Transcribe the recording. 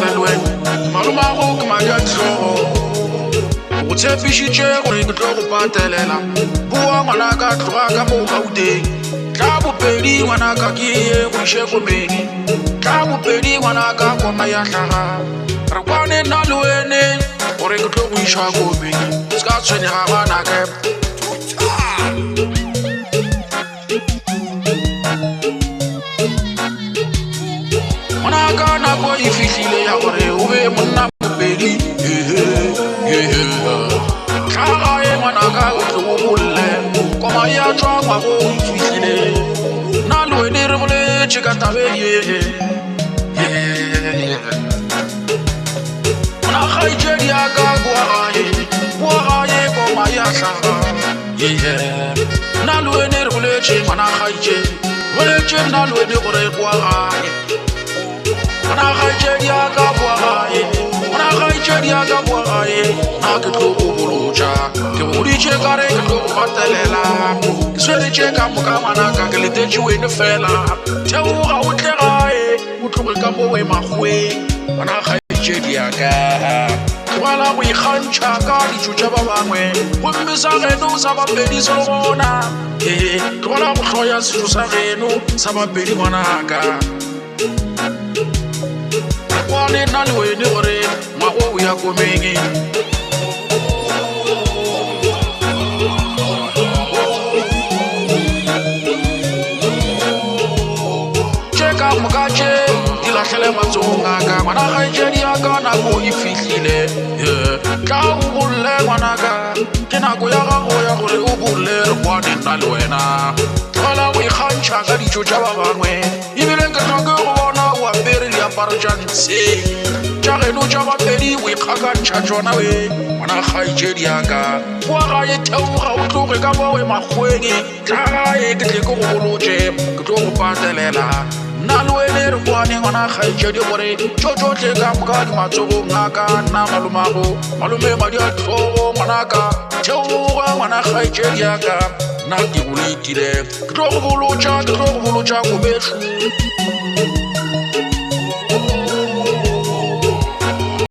felwen maluma go ke maja tlogo o tshepisitše gore ke tlo go patelela bua ngwanaka tloga ka mo gauteng tla bopedi ngwanaka ke ye go iše komeng tla bopedi ngwanaka koma ya hlaga re kwane nna le wene gore ke tlo go iša komeng se ka tshwenyega ngwanaka ngwanaka nako e fihlile ya gore o be monna bopedi tlhaga e ngwanaka o tlo go bolle koma ya tswa ngwago e fihlile nna le wene re boletše ka tabeng ngwana kgaetšedi ya ka kua gae koma ya hlaga nna le wene re boletše ngwana kgaetšedi boletše nna le wene gore kua gae ngwana kgaetšedi ya ka kua gae ngwana kgaetšedi ya ka kua gae nna ke tlo go bolotša ke boditše kare ke tlo go patelela ke sweretše ka moka ngwanaka ke letetše wene fela theoga o tle gae o tloge ka mo wemakgweng ngwana kgaetšedi ya ka tlogela go ikgantšha ka ditšo tša ba bangwe gomme sa geno sa bapedi se le gona tlogela go hloya setšo sa geno sa bapedi ngwanaka kwane nna le wene gore ngwago o ya komeng tše ka moka tše di latlhele matsogong a ka ngwana kgaetšedi ya ka nako e fihlile tla o bolle ngwanaka ke nako ya gago ya gore o bolle re kwane nna le wena tlogela go ikgantšha ka ditšo tša ba bangwe ebile ke tlhoke go bona o apere diaparo tša ntsheng tša geno tša bapedi o ikgakantšha tšona we ngwana kgaetšedi ya ka kua gae theoga o tloge ka bowe makgweng tla gae ke tle ke go bolotše ke tlo go patelela nna le wene re kwane ngwana kgaetšedi gore tšotšotlhe ka moka di matsogong a ka nna malume madi a tlhogo ngwanaka theoga ngwana kgaetšedi ya ka nna ke boletile ke tlo go bolotša ko bešo